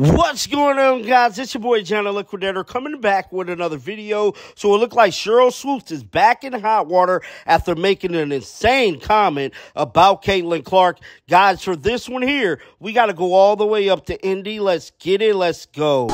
What's going on, guys? It's your boy, John the Liquidator, coming back with another video. So it looked like Sheryl Swoopes is back in hot water after making an insane comment about Caitlin Clark. Guys, for this one here, we got to go all the way up to Indy. Let's get it. Let's go.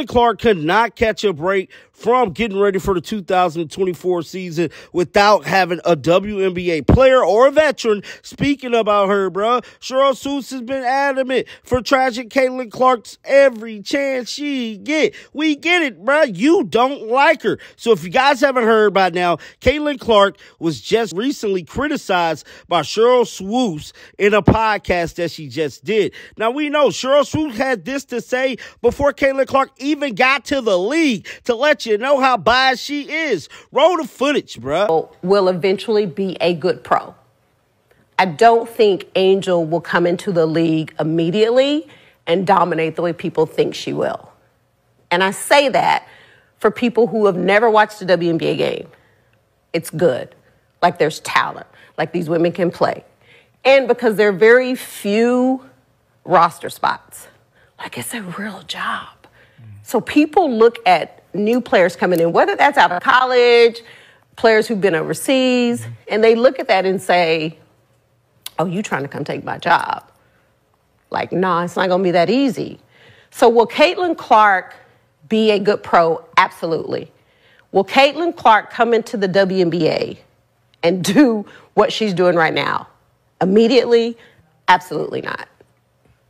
Clark could not catch a break from getting ready for the 2024 season without having a WNBA player or a veteran speaking about her, bro. Sheryl Swoopes has been adamant for tragic Caitlin Clark's every chance she get. We get it, bro. You don't like her. So if you guys haven't heard by now, Caitlin Clark was just recently criticized by Sheryl Swoopes in a podcast that she just did. Now, we know Sheryl Swoopes had this to say before Caitlin Clark even got to the league to let you know how bad she is. Roll the footage, bro. Will eventually be a good pro. I don't think Angel will come into the league immediately and dominate the way people think she will. And I say that for people who have never watched a WNBA game. It's good. Like, there's talent. Like, these women can play. And because there are very few roster spots. Like, it's a real job. So people look at new players coming in, whether that's out of college, players who've been overseas, and they look at that and say, oh, you trying to come take my job. Like, nah, it's not going to be that easy. So will Caitlin Clark be a good pro? Absolutely. Will Caitlin Clark come into the WNBA and do what she's doing right now? Immediately? Absolutely not.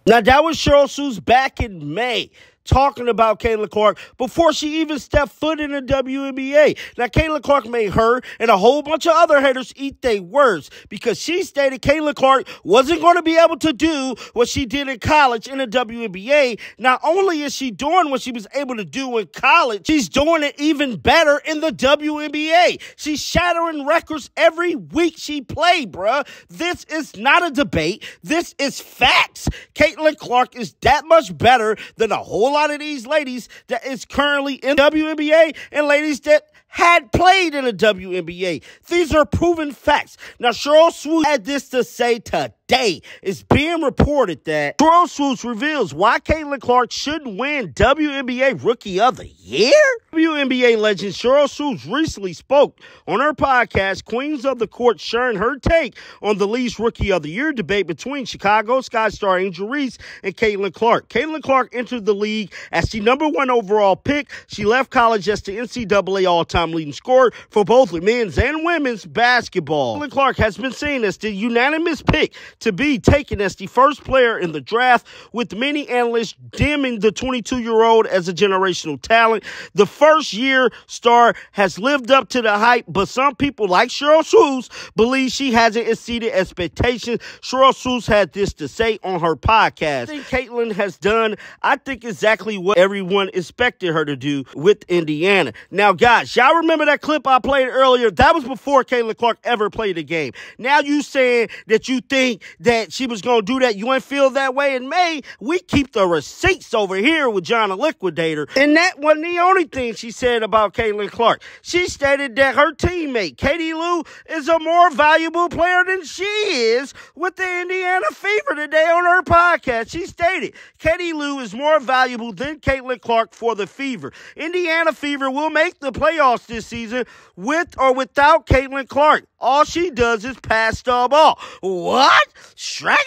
Now, that was Sheryl Swoopes back in May, talking about Caitlin Clark before she even stepped foot in the WNBA. Now, Caitlin Clark made her and a whole bunch of other haters eat their words because she stated Caitlin Clark wasn't going to be able to do what she did in college in the WNBA. Not only is she doing what she was able to do in college, she's doing it even better in the WNBA. She's shattering records every week she played, bruh. This is not a debate. This is facts. Caitlin Clark is that much better than a whole lot of these ladies that is currently in WNBA and ladies that had played in the WNBA. These are proven facts. Now, Sheryl Swoopes had this to say today. It's being reported that Sheryl Swoopes reveals why Caitlin Clark shouldn't win WNBA Rookie of the Year. WNBA legend Sheryl Swoopes recently spoke on her podcast, Queens of the Court, sharing her take on the league's Rookie of the Year debate between Chicago Sky star Angel Reese and Caitlin Clark. Caitlin Clark entered the league as the #1 overall pick. She left college as the NCAA all-time leading scorer for both men's and women's basketball. Caitlin Clark has been seen as the unanimous pick to be taken as the first player in the draft, with many analysts deeming the 22-year-old as a generational talent. The first-year star has lived up to the hype, but some people, like Sheryl Swoopes, believe she hasn't exceeded expectations. Sheryl Swoopes had this to say on her podcast. I think Caitlin has done, I think, exactly what everyone expected her to do with Indiana. Now, guys, y'all remember that clip I played earlier? That was before Caitlin Clark ever played a game. Now you saying that you think that she was going to do that. You ain't feel that way in May. We keep the receipts over here with John the Liquidator. And that wasn't the only thing she said about Caitlin Clark. She stated that her teammate, Katie Lou, is a more valuable player than she is with the Indiana Fever today on her podcast. She stated Katie Lou is more valuable than Caitlin Clark for the Fever. Indiana Fever will make the playoffs this season with or without Caitlin Clark. All she does is pass the ball. What? Shreggy?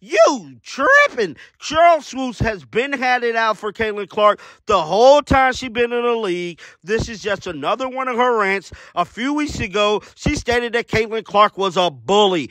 You tripping. Sheryl Swoopes has been had it out for Caitlin Clark the whole time she's been in the league. This is just another one of her rants. A few weeks ago, she stated that Caitlin Clark was a bully.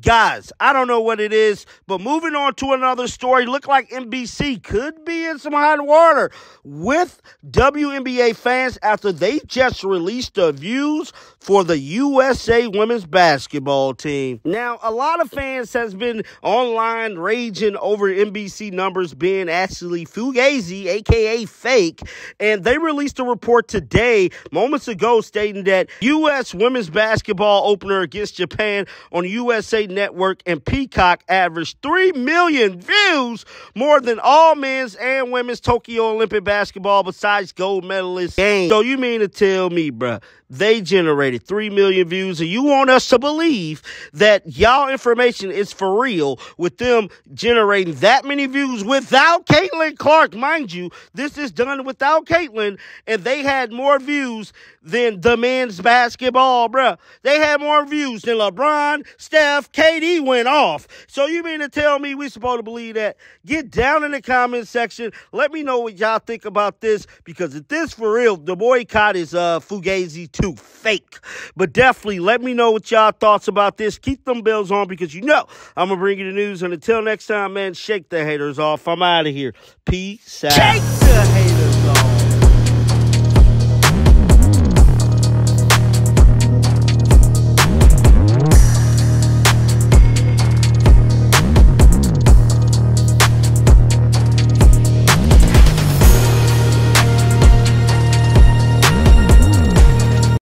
Guys, I don't know what it is, but moving on to another story, look like NBC could be in some hot water with WNBA fans after they just released the views for the USA women's basketball team. Now, a lot of fans has been online raging over NBC numbers being actually fugazi, aka fake, and they released a report today, moments ago, stating that U.S. women's basketball opener against Japan on USA USA Network and Peacock averaged 3 million views, more than all men's and women's Tokyo Olympic basketball besides gold medalist games. So you mean to tell me, bruh, they generated 3 million views, and you want us to believe that y'all information is for real with them generating that many views without Caitlin Clark? Mind you, this is done without Caitlin, and they had more views than the men's basketball, bruh. They had more views than LeBron, Steph, KD went off. So you mean to tell me we supposed to believe that? Get down in the comment section. Let me know what y'all think about this, because if this for real, the boycott is Fugazi too fake. But definitely let me know what y'all thoughts about this. Keep them bells on, because you know I'm going to bring you the news. And until next time, man, shake the haters off. I'm out of here. Peace out. Shake the haters off.